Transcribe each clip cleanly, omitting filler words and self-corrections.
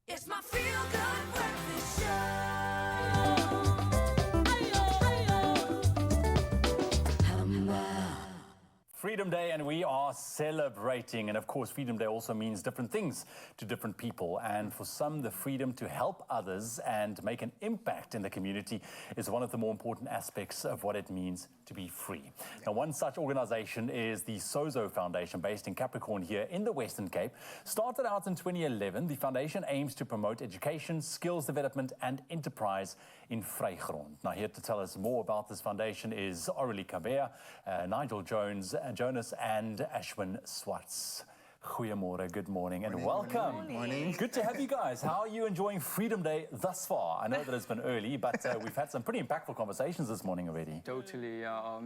It's my feel-good breakfast show. Freedom Day, and we are celebrating. And of course, Freedom Day also means different things to different people. And for some, the freedom to help others and make an impact in the community is one of the more important aspects of what it means to be free. Now, one such organization is the Sozo Foundation, based in Capricorn here in the Western Cape. Started out in 2011, the foundation aims to promote education, skills development, and enterprise in Vrygrond. Now, here to tell us more about this foundation is Aurelie Kabea, Nigel Jonas, and Ashwin Swartz. Goeiemorgen, good morning, and welcome. Good morning. Good to have you guys. How are you enjoying Freedom Day thus far? I know that it's been early, but we've had some pretty impactful conversations this morning already. Totally.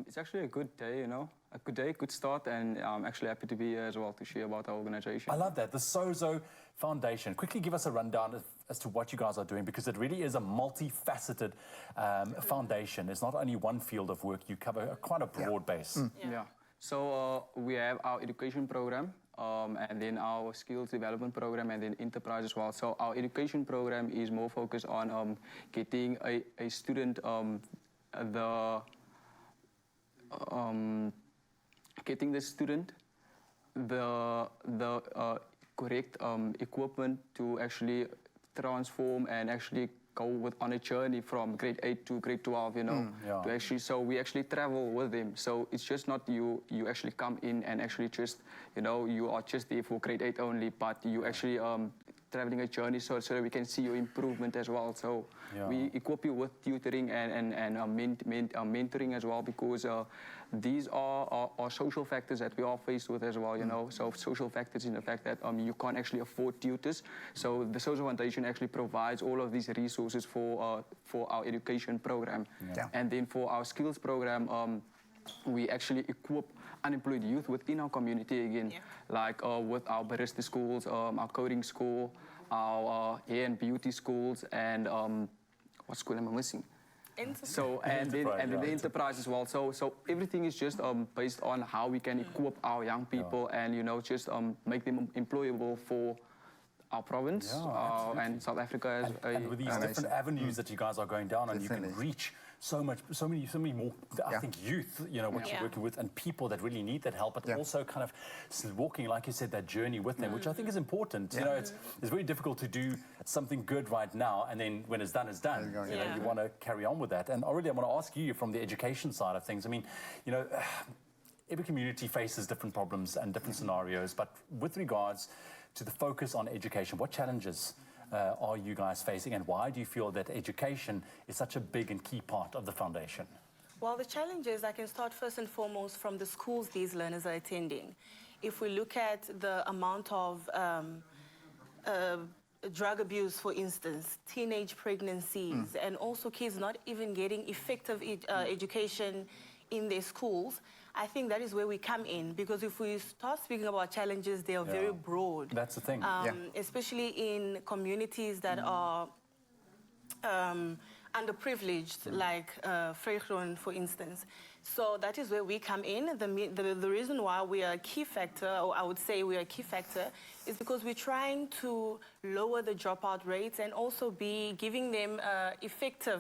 It's actually a good day, you know. A good day, good start, and I'm actually happy to be here as well to share about our organization. I love that. The Sozo Foundation. Quickly give us a rundown as to what you guys are doing, because it really is a multifaceted foundation. It's not only one field of work. You cover quite a broad base. Yeah. So we have our education program, and then our skills development program, and then enterprise as well. So our education program is more focused on getting a student getting the student the correct equipment to actually transform and actually go on a journey from grade 8 to grade 12, you know, to actually, so we actually travel with them. So it's just not you actually come in and actually just, you know, you are just there for grade 8 only, but you actually traveling a journey so that we can see your improvement as well. So we equip you with tutoring and mentoring as well, because these are social factors that we are faced with as well, you know. So social factors in the fact that you can't actually afford tutors. So the Social Foundation actually provides all of these resources for our education program. And then for our skills program, we actually equip unemployed youth within our community again, like with our barista schools, our coding school, our hair and beauty schools, and what school am I missing? So and then the enterprise as well. So everything is just based on how we can equip our young people and, you know, just make them employable for our province and South Africa as and with these different avenues that you guys are going down, and you can reach so many more, I think, youth, you know, what you're working with, and people that really need that help, but also kind of walking, like you said, that journey with them, which I think is important. You know, it's very difficult to do something good right now, and then when it's done, it's done. You know, you want to carry on with that. And already I want to ask you from the education side of things. I mean, you know, every community faces different problems and different scenarios, but with regards to the focus on education, what challenges are you guys facing, and why do you feel that education is such a big and key part of the foundation? Well, the challenges, I can start first and foremost from the schools these learners are attending. If we look at the amount of drug abuse, for instance, teenage pregnancies, and also kids not even getting effective education in their schools, I think that is where we come in, because if we start speaking about challenges, they are very broad. That's the thing. Especially in communities that are underprivileged, like Vrygrond, for instance. So that is where we come in. The reason why we are a key factor, or I would say we are a key factor, is because we're trying to lower the dropout rates and also be giving them effective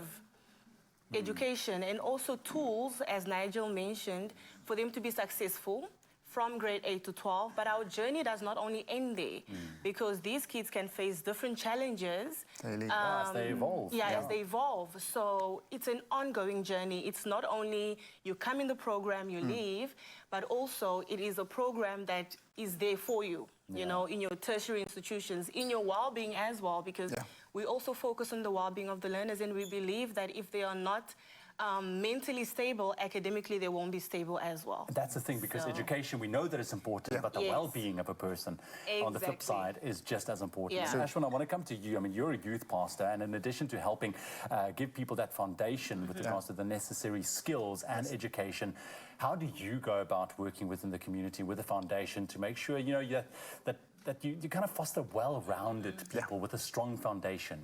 education and also tools, as Nigel mentioned, for them to be successful from grade 8 to 12. But our journey does not only end there, because these kids can face different challenges as they evolve. As they evolve. So it's an ongoing journey. It's not only you come in the program, you leave, but also it is a program that is there for you, you know, in your tertiary institutions, in your well-being as well, because we also focus on the well-being of the learners, and we believe that if they are not mentally stable, academically they won't be stable as well. That's the thing, because education, we know that it's important, but the well-being of a person on the flip side is just as important. So Ashwin, I want to come to you. I mean, you're a youth pastor, and in addition to helping give people that foundation with regards to the necessary skills and education, how do you go about working within the community with the foundation to make sure, you know, that you kind of foster well-rounded people with a strong foundation?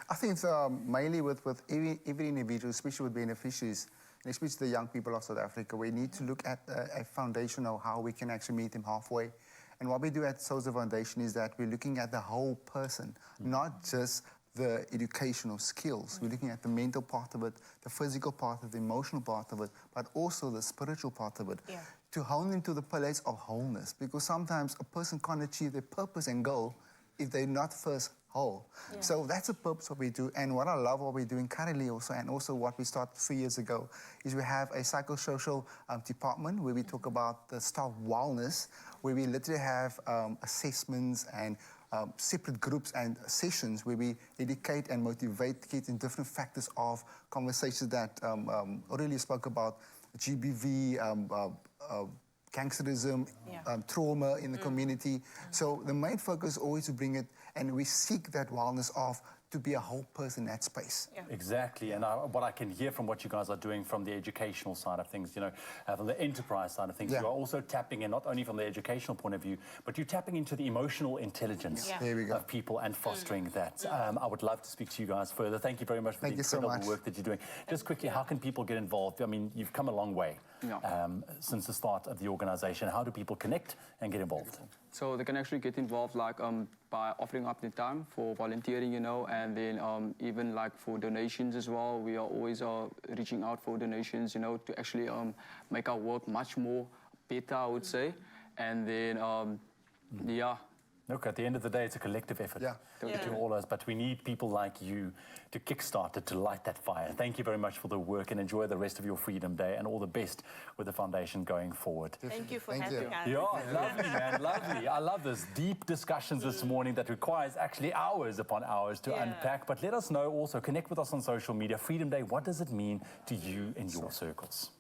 I think it's mainly with every individual, especially with beneficiaries, and especially the young people of South Africa. We need to look at a foundation of how we can actually meet them halfway And what we do at Sosa Foundation is that we're looking at the whole person, not just the educational skills. We're looking at the mental part of it, the physical part of it, the emotional part of it, but also the spiritual part of it. Yeah. To hone them to the place of wholeness, because sometimes a person can't achieve their purpose and goal if they're not first whole. So that's the purpose of what we do. And what I love what we're doing currently also, and also what we started 3 years ago, is we have a psychosocial department where we talk about the staff wellness, where we literally have assessments and separate groups and sessions where we educate and motivate kids in different factors of conversations that Aurelia spoke about, GBV, gangsterism, trauma in the community. So the main focus is always to bring it, and we seek that wellness of to be a whole person in that space. Exactly, and what I can hear from what you guys are doing from the educational side of things, from the enterprise side of things, you are also tapping in not only from the educational point of view, but you're tapping into the emotional intelligence There we go. of people and fostering that. I would love to speak to you guys further. Thank you very much for Thank the you so incredible much. work that you're doing. Just quickly, how can people get involved? I mean, you've come a long way since the start of the organization. How do people connect and get involved? So they can actually get involved by offering up the time for volunteering, and then even for donations as well. We are always reaching out for donations, to actually make our work much more better, I would say. And then, Look, at the end of the day, it's a collective effort between all of us, but we need people like you to kickstart it, to light that fire. Thank you very much for the work, and enjoy the rest of your Freedom Day, and all the best with the foundation going forward. Thank you for Thank having you. us. Yeah, lovely, man, lovely. I love this. Deep discussions this morning that requires actually hours upon hours to unpack. But let us know also, connect with us on social media. Freedom Day, what does it mean to you in your circles?